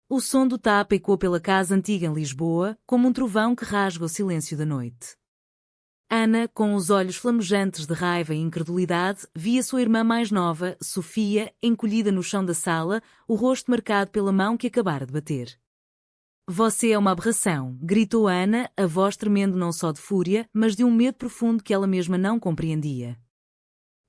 O som do tapa ecoou pela casa antiga em Lisboa, como um trovão que rasga o silêncio da noite. Ana, com os olhos flamejantes de raiva e incredulidade, via sua irmã mais nova, Sofia, encolhida no chão da sala, o rosto marcado pela mão que acabara de bater. "Você é uma aberração", gritou Ana, a voz tremendo não só de fúria, mas de um medo profundo que ela mesma não compreendia.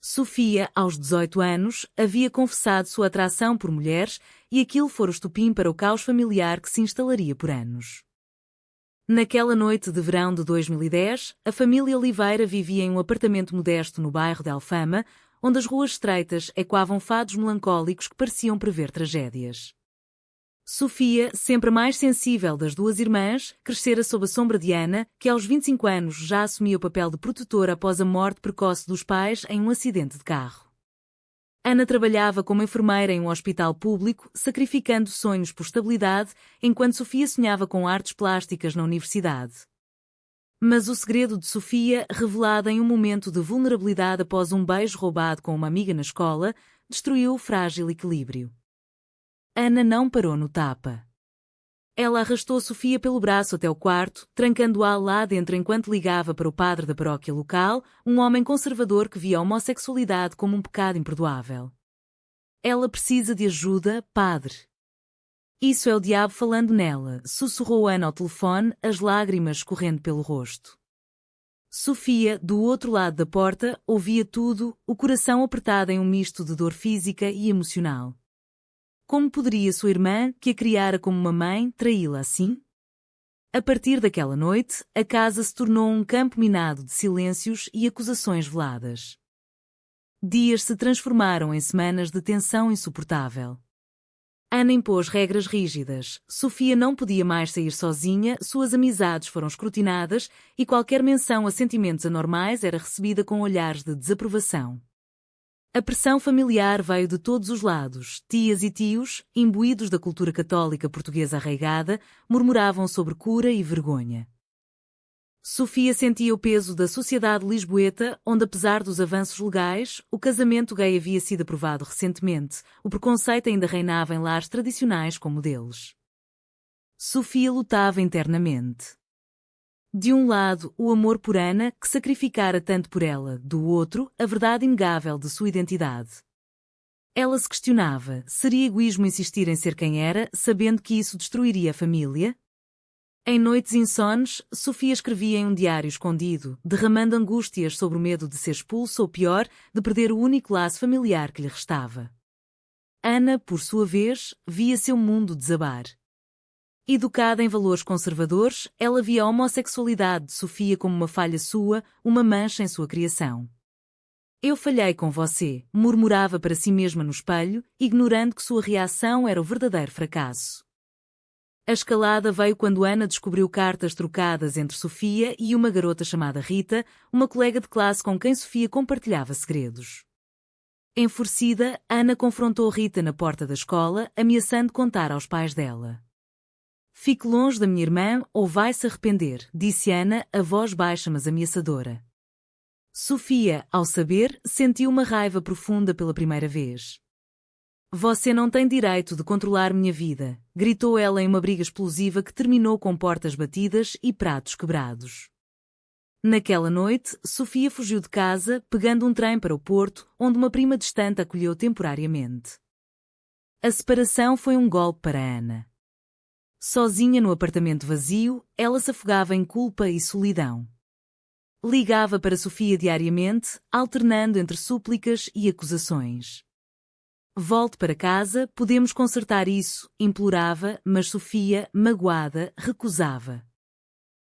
Sofia, aos 18 anos, havia confessado sua atração por mulheres e aquilo fora o estopim para o caos familiar que se instalaria por anos. Naquela noite de verão de 2010, a família Oliveira vivia em um apartamento modesto no bairro de Alfama, onde as ruas estreitas ecoavam fados melancólicos que pareciam prever tragédias. Sofia, sempre a mais sensível das duas irmãs, crescera sob a sombra de Ana, que aos 25 anos já assumia o papel de protetora após a morte precoce dos pais em um acidente de carro. Ana trabalhava como enfermeira em um hospital público, sacrificando sonhos por estabilidade, enquanto Sofia sonhava com artes plásticas na universidade. Mas o segredo de Sofia, revelado em um momento de vulnerabilidade após um beijo roubado com uma amiga na escola, destruiu o frágil equilíbrio. Ana não parou no tapa. Ela arrastou Sofia pelo braço até o quarto, trancando-a lá dentro enquanto ligava para o padre da paróquia local, um homem conservador que via a homossexualidade como um pecado imperdoável. "Ela precisa de ajuda, padre." "Isso é o diabo falando nela", sussurrou Ana ao telefone, as lágrimas escorrendo pelo rosto. Sofia, do outro lado da porta, ouvia tudo, o coração apertado em um misto de dor física e emocional. Como poderia sua irmã, que a criara como uma mãe, traí-la assim? A partir daquela noite, a casa se tornou um campo minado de silêncios e acusações veladas. Dias se transformaram em semanas de tensão insuportável. Ana impôs regras rígidas, Sofia não podia mais sair sozinha, suas amizades foram escrutinadas e qualquer menção a sentimentos anormais era recebida com olhares de desaprovação. A pressão familiar veio de todos os lados. Tias e tios, imbuídos da cultura católica portuguesa arraigada, murmuravam sobre cura e vergonha. Sofia sentia o peso da sociedade lisboeta, onde apesar dos avanços legais, o casamento gay havia sido aprovado recentemente, o preconceito ainda reinava em lares tradicionais como o deles. Sofia lutava internamente. De um lado, o amor por Ana, que sacrificara tanto por ela, do outro, a verdade inegável de sua identidade. Ela se questionava, seria egoísmo insistir em ser quem era, sabendo que isso destruiria a família? Em noites insones, Sofia escrevia em um diário escondido, derramando angústias sobre o medo de ser expulso ou pior, de perder o único laço familiar que lhe restava. Ana, por sua vez, via seu mundo desabar. Educada em valores conservadores, ela via a homossexualidade de Sofia como uma falha sua, uma mancha em sua criação. "Eu falhei com você", murmurava para si mesma no espelho, ignorando que sua reação era o verdadeiro fracasso. A escalada veio quando Ana descobriu cartas trocadas entre Sofia e uma garota chamada Rita, uma colega de classe com quem Sofia compartilhava segredos. Enfurecida, Ana confrontou Rita na porta da escola, ameaçando contar aos pais dela. "Fique longe da minha irmã ou vai se arrepender", disse Ana, a voz baixa mas ameaçadora. Sofia, ao saber, sentiu uma raiva profunda pela primeira vez. "Você não tem direito de controlar minha vida", gritou ela em uma briga explosiva que terminou com portas batidas e pratos quebrados. Naquela noite, Sofia fugiu de casa, pegando um trem para o Porto, onde uma prima distante a acolheu temporariamente. A separação foi um golpe para Ana. Sozinha no apartamento vazio, ela se afogava em culpa e solidão. Ligava para Sofia diariamente, alternando entre súplicas e acusações. "Volte para casa, podemos consertar isso", implorava, mas Sofia, magoada, recusava.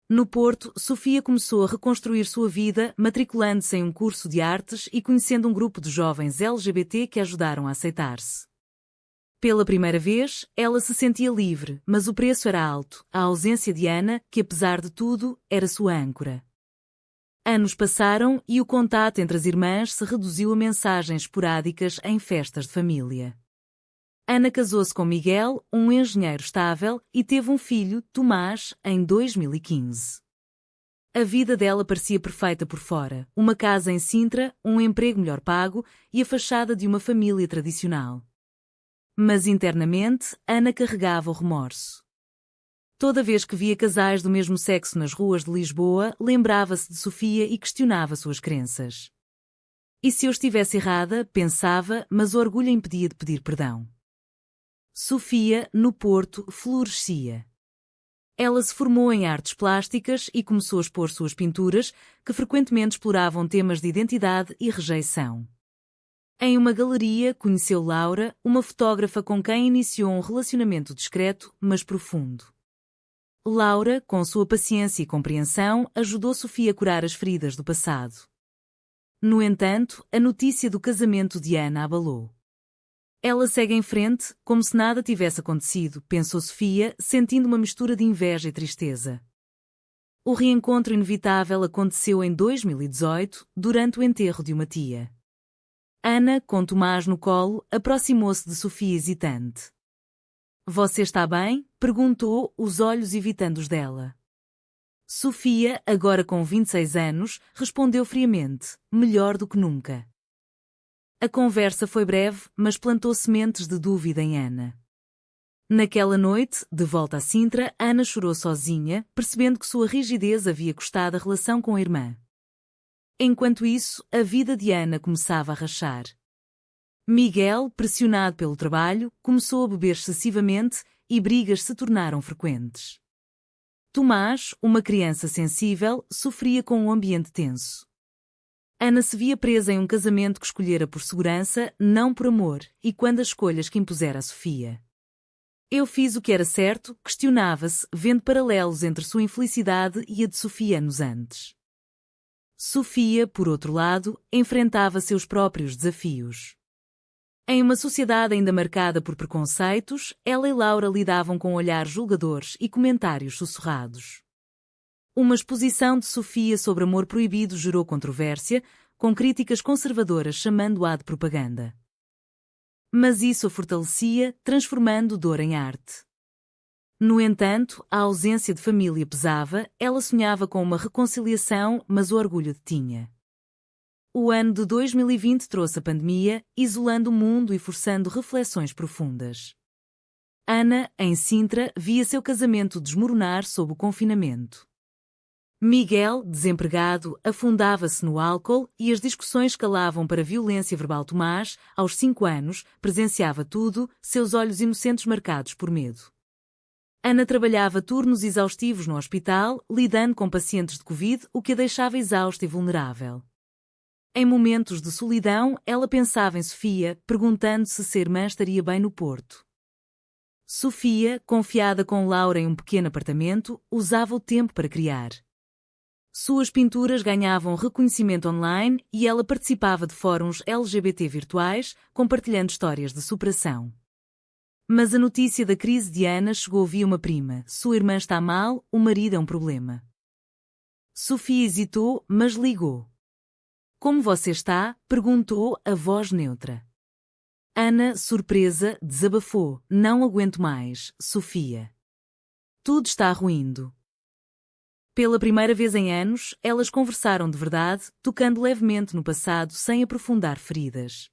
No Porto, Sofia começou a reconstruir sua vida, matriculando-se em um curso de artes e conhecendo um grupo de jovens LGBT que ajudaram a aceitar-se. Pela primeira vez, ela se sentia livre, mas o preço era alto, a ausência de Ana, que apesar de tudo, era sua âncora. Anos passaram e o contato entre as irmãs se reduziu a mensagens esporádicas em festas de família. Ana casou-se com Miguel, um engenheiro estável, e teve um filho, Tomás, em 2015. A vida dela parecia perfeita por fora, uma casa em Sintra, um emprego melhor pago e a fachada de uma família tradicional. Mas internamente, Ana carregava o remorso. Toda vez que via casais do mesmo sexo nas ruas de Lisboa, lembrava-se de Sofia e questionava suas crenças. E se eu estivesse errada, pensava, mas o orgulho a impedia de pedir perdão. Sofia, no Porto, florescia. Ela se formou em artes plásticas e começou a expor suas pinturas, que frequentemente exploravam temas de identidade e rejeição. Em uma galeria, conheceu Laura, uma fotógrafa com quem iniciou um relacionamento discreto, mas profundo. Laura, com sua paciência e compreensão, ajudou Sofia a curar as feridas do passado. No entanto, a notícia do casamento de Ana abalou. Ela segue em frente, como se nada tivesse acontecido, pensou Sofia, sentindo uma mistura de inveja e tristeza. O reencontro inevitável aconteceu em 2018, durante o enterro de uma tia. Ana, com Tomás no colo, aproximou-se de Sofia hesitante. "Você está bem?", perguntou, os olhos evitando os dela. Sofia, agora com 26 anos, respondeu friamente, melhor do que nunca. A conversa foi breve, mas plantou sementes de dúvida em Ana. Naquela noite, de volta a Sintra, Ana chorou sozinha, percebendo que sua rigidez havia custado a relação com a irmã. Enquanto isso, a vida de Ana começava a rachar. Miguel, pressionado pelo trabalho, começou a beber excessivamente e brigas se tornaram frequentes. Tomás, uma criança sensível, sofria com um ambiente tenso. Ana se via presa em um casamento que escolhera por segurança, não por amor, e quando as escolhas que impusera a Sofia. "Eu fiz o que era certo", questionava-se, vendo paralelos entre sua infelicidade e a de Sofia anos antes. Sofia, por outro lado, enfrentava seus próprios desafios. Em uma sociedade ainda marcada por preconceitos, ela e Laura lidavam com olhares julgadores e comentários sussurrados. Uma exposição de Sofia sobre amor proibido gerou controvérsia, com críticas conservadoras chamando-a de propaganda. Mas isso a fortalecia, transformando dor em arte. No entanto, a ausência de família pesava, ela sonhava com uma reconciliação, mas o orgulho detinha. O ano de 2020 trouxe a pandemia, isolando o mundo e forçando reflexões profundas. Ana, em Sintra, via seu casamento desmoronar sob o confinamento. Miguel, desempregado, afundava-se no álcool e as discussões escalavam para violência verbal. Tomás, aos 5 anos, presenciava tudo, seus olhos inocentes marcados por medo. Ana trabalhava turnos exaustivos no hospital, lidando com pacientes de Covid, o que a deixava exausta e vulnerável. Em momentos de solidão, ela pensava em Sofia, perguntando-se se a irmã estaria bem no Porto. Sofia, confiada com Laura em um pequeno apartamento, usava o tempo para criar. Suas pinturas ganhavam reconhecimento online e ela participava de fóruns LGBT virtuais, compartilhando histórias de superação. Mas a notícia da crise de Ana chegou via uma prima. "Sua irmã está mal, o marido é um problema." Sofia hesitou, mas ligou. "Como você está?", perguntou, a voz neutra. Ana, surpresa, desabafou. "Não aguento mais, Sofia. Tudo está ruindo." Pela primeira vez em anos, elas conversaram de verdade, tocando levemente no passado sem aprofundar feridas.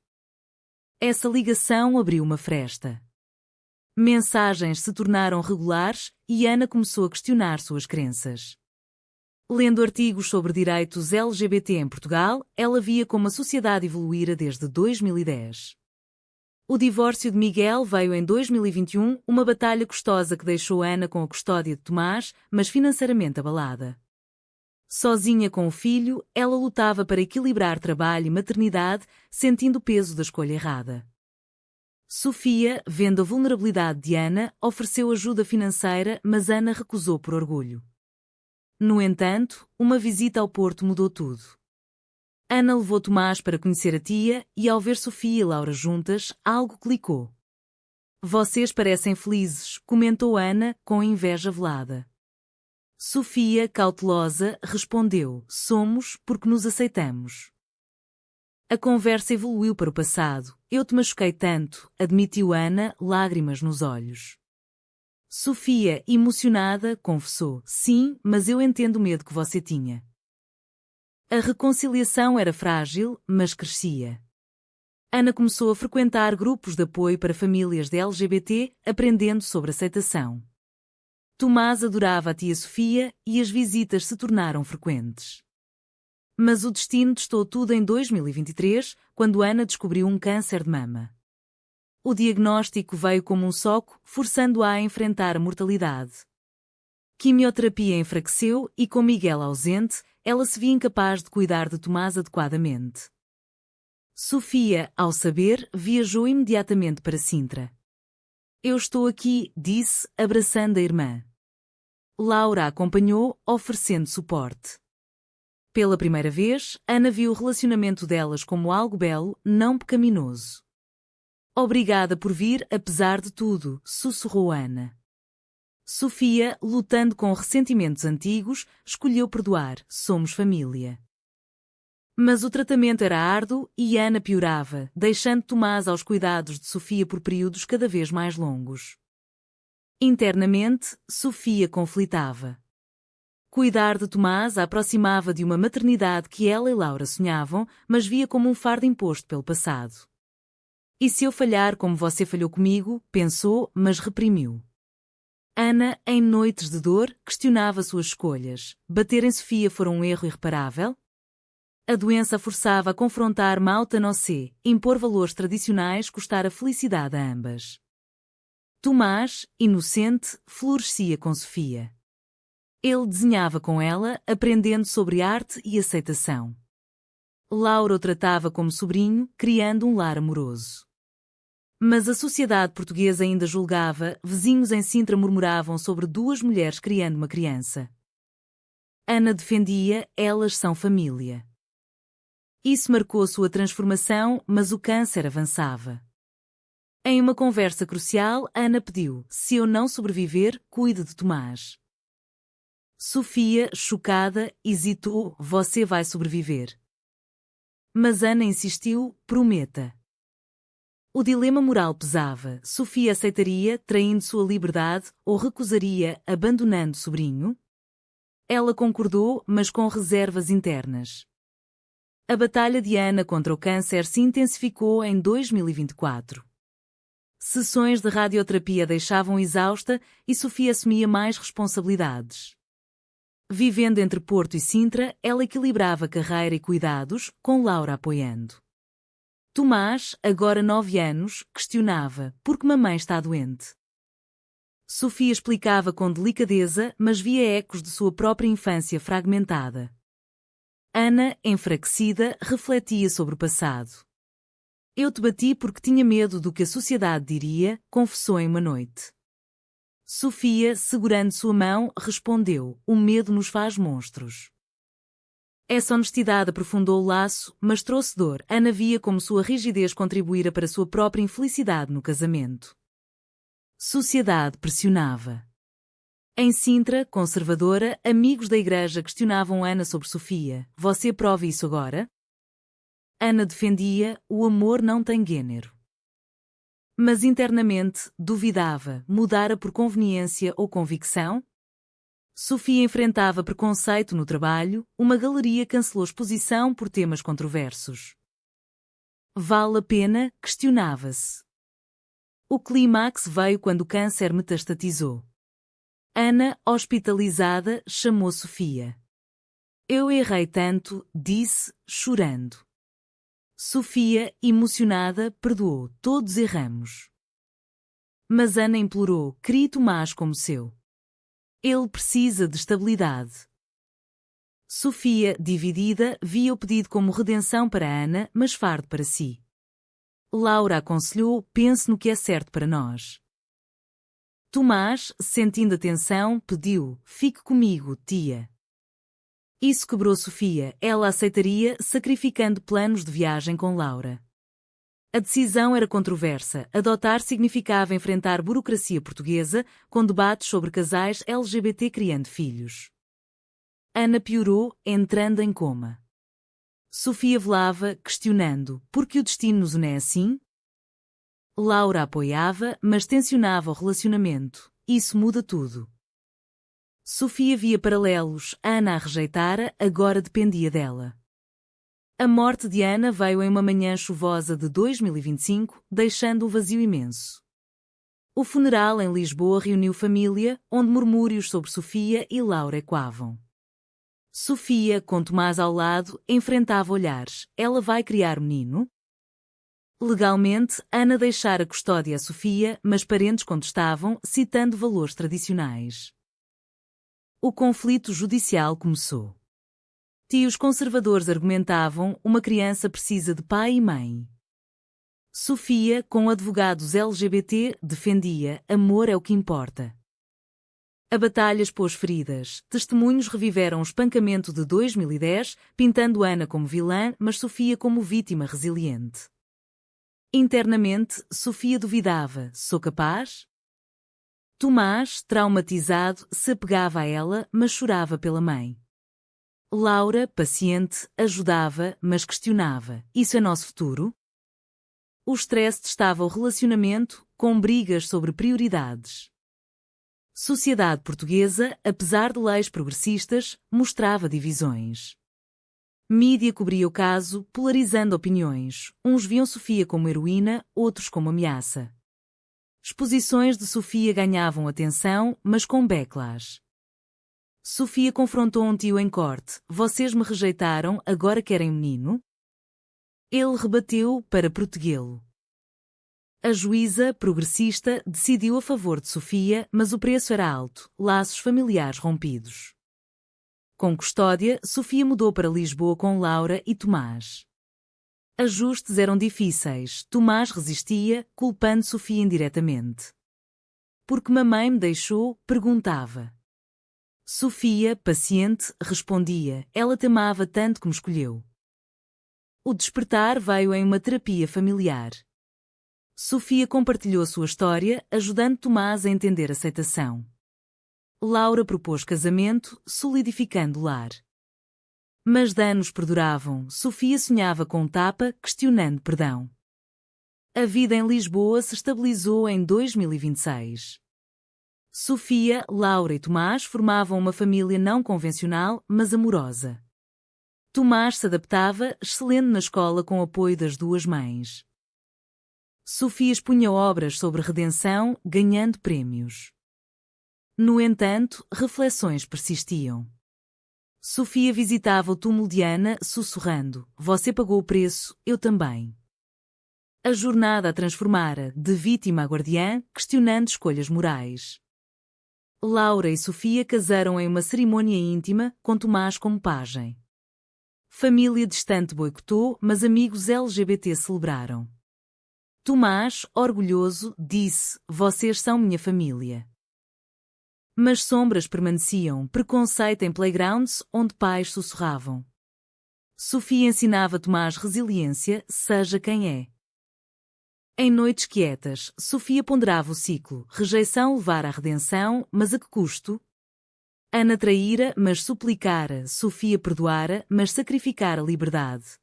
Essa ligação abriu uma fresta. Mensagens se tornaram regulares e Ana começou a questionar suas crenças. Lendo artigos sobre direitos LGBT em Portugal, ela via como a sociedade evoluíra desde 2010. O divórcio de Miguel veio em 2021, uma batalha custosa que deixou Ana com a custódia de Tomás, mas financeiramente abalada. Sozinha com o filho, ela lutava para equilibrar trabalho e maternidade, sentindo o peso da escolha errada. Sofia, vendo a vulnerabilidade de Ana, ofereceu ajuda financeira, mas Ana recusou por orgulho. No entanto, uma visita ao Porto mudou tudo. Ana levou Tomás para conhecer a tia e, ao ver Sofia e Laura juntas, algo clicou. "Vocês parecem felizes", comentou Ana, com inveja velada. Sofia, cautelosa, respondeu: "Somos, porque nos aceitamos." A conversa evoluiu para o passado. "Eu te machuquei tanto", admitiu Ana, lágrimas nos olhos. Sofia, emocionada, confessou: "Sim, mas eu entendo o medo que você tinha." A reconciliação era frágil, mas crescia. Ana começou a frequentar grupos de apoio para famílias de LGBT, aprendendo sobre aceitação. Tomás adorava a tia Sofia e as visitas se tornaram frequentes. Mas o destino testou tudo em 2023, quando Ana descobriu um câncer de mama. O diagnóstico veio como um soco, forçando-a a enfrentar a mortalidade. Quimioterapia enfraqueceu e, com Miguel ausente, ela se via incapaz de cuidar de Tomás adequadamente. Sofia, ao saber, viajou imediatamente para Sintra. Eu estou aqui, disse, abraçando a irmã. Laura a acompanhou, oferecendo suporte. Pela primeira vez, Ana viu o relacionamento delas como algo belo, não pecaminoso. Obrigada por vir, apesar de tudo, sussurrou Ana. Sofia, lutando com ressentimentos antigos, escolheu perdoar, somos família. Mas o tratamento era árduo e Ana piorava, deixando Tomás aos cuidados de Sofia por períodos cada vez mais longos. Internamente, Sofia conflitava. Cuidar de Tomás a aproximava de uma maternidade que ela e Laura sonhavam, mas via como um fardo imposto pelo passado. E se eu falhar como você falhou comigo, pensou, mas reprimiu. Ana, em noites de dor, questionava suas escolhas. Bater em Sofia fora um erro irreparável? A doença forçava a confrontar Mauta Nocé, impor valores tradicionais custar a felicidade a ambas. Tomás, inocente, florescia com Sofia. Ele desenhava com ela, aprendendo sobre arte e aceitação. Laura o tratava como sobrinho, criando um lar amoroso. Mas a sociedade portuguesa ainda julgava, vizinhos em Sintra murmuravam sobre duas mulheres criando uma criança. Ana defendia, elas são família. Isso marcou sua transformação, mas o câncer avançava. Em uma conversa crucial, Ana pediu, se eu não sobreviver, cuide de Tomás. Sofia, chocada, hesitou, você vai sobreviver. Mas Ana insistiu, prometa. O dilema moral pesava, Sofia aceitaria, traindo sua liberdade, ou recusaria, abandonando sobrinho? Ela concordou, mas com reservas internas. A batalha de Ana contra o câncer se intensificou em 2024. Sessões de radioterapia deixavam exausta e Sofia assumia mais responsabilidades. Vivendo entre Porto e Sintra, ela equilibrava carreira e cuidados, com Laura apoiando. Tomás, agora 9 anos, questionava, por que mamãe está doente? Sofia explicava com delicadeza, mas via ecos de sua própria infância fragmentada. Ana, enfraquecida, refletia sobre o passado. Eu te bati porque tinha medo do que a sociedade diria, confessou em uma noite. Sofia, segurando sua mão, respondeu, o medo nos faz monstros. Essa honestidade aprofundou o laço, mas trouxe dor. Ana via como sua rigidez contribuíra para sua própria infelicidade no casamento. Sociedade pressionava. Em Sintra, conservadora, amigos da igreja questionavam Ana sobre Sofia. Você aprova isso agora? Ana defendia, o amor não tem gênero. Mas internamente, duvidava, mudara por conveniência ou convicção? Sofia enfrentava preconceito no trabalho, uma galeria cancelou exposição por temas controversos. Vale a pena? Questionava-se. O clímax veio quando o câncer metastatizou. Ana, hospitalizada, chamou Sofia. Eu errei tanto, disse, chorando. Sofia, emocionada, perdoou, todos erramos. Mas Ana implorou, crie Tomás como seu. Ele precisa de estabilidade. Sofia, dividida, via o pedido como redenção para Ana, mas fardo para si. Laura aconselhou, pense no que é certo para nós. Tomás, sentindo a tensão, pediu, fique comigo, tia. Isso quebrou Sofia, ela aceitaria, sacrificando planos de viagem com Laura. A decisão era controversa, adotar significava enfrentar burocracia portuguesa, com debates sobre casais LGBT criando filhos. Ana piorou, entrando em coma. Sofia velava, questionando, por que o destino nos une assim? Laura apoiava, mas tensionava o relacionamento. Isso muda tudo. Sofia via paralelos, Ana a rejeitara, agora dependia dela. A morte de Ana veio em uma manhã chuvosa de 2025, deixando um vazio imenso. O funeral em Lisboa reuniu família, onde murmúrios sobre Sofia e Laura ecoavam. Sofia, com Tomás ao lado, enfrentava olhares. Ela vai criar menino? Legalmente, Ana deixara custódia a Sofia, mas parentes contestavam, citando valores tradicionais. O conflito judicial começou. Tios conservadores argumentavam: uma criança precisa de pai e mãe. Sofia, com advogados LGBT, defendia: amor é o que importa. A batalha expôs feridas. Testemunhos reviveram o espancamento de 2010, pintando Ana como vilã, mas Sofia como vítima resiliente. Internamente, Sofia duvidava: sou capaz? Tomás, traumatizado, se apegava a ela, mas chorava pela mãe. Laura, paciente, ajudava, mas questionava: isso é nosso futuro? O stress testava o relacionamento, com brigas sobre prioridades. Sociedade portuguesa, apesar de leis progressistas, mostrava divisões. Mídia cobria o caso, polarizando opiniões. Uns viam Sofia como heroína, outros como ameaça. Exposições de Sofia ganhavam atenção, mas com backlash. Sofia confrontou um tio em corte: vocês me rejeitaram, agora querem menino? Ele rebateu para protegê-lo. A juíza, progressista, decidiu a favor de Sofia, mas o preço era alto: laços familiares rompidos. Com custódia, Sofia mudou para Lisboa com Laura e Tomás. Ajustes eram difíceis. Tomás resistia, culpando Sofia indiretamente. Porque mamãe me deixou? Perguntava. Sofia, paciente, respondia: ela te amava tanto que me escolheu. O despertar veio em uma terapia familiar. Sofia compartilhou sua história, ajudando Tomás a entender aceitação. Laura propôs casamento, solidificando o lar. Mas danos perduravam. Sofia sonhava com um tapa, questionando perdão. A vida em Lisboa se estabilizou em 2026. Sofia, Laura e Tomás formavam uma família não convencional, mas amorosa. Tomás se adaptava, excelente na escola com o apoio das duas mães. Sofia expunha obras sobre redenção, ganhando prémios. No entanto, reflexões persistiam. Sofia visitava o túmulo de Ana, sussurrando: você pagou o preço, eu também. A jornada a transformara, de vítima a guardiã, questionando escolhas morais. Laura e Sofia casaram em uma cerimônia íntima, com Tomás como pajem. Família distante boicotou, mas amigos LGBT celebraram. Tomás, orgulhoso, disse: vocês são minha família. Mas sombras permaneciam, preconceito em playgrounds, onde pais sussurravam. Sofia ensinava Tomás resiliência, seja quem é. Em noites quietas, Sofia ponderava o ciclo: rejeição levara à redenção, mas a que custo? Ana traíra, mas suplicara; Sofia perdoara, mas sacrificara a liberdade.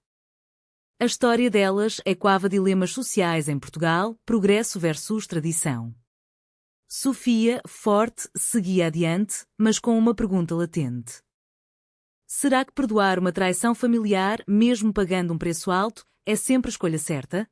A história delas ecoava dilemas sociais em Portugal: progresso versus tradição. Sofia, forte, seguia adiante, mas com uma pergunta latente. Será que perdoar uma traição familiar, mesmo pagando um preço alto, é sempre a escolha certa?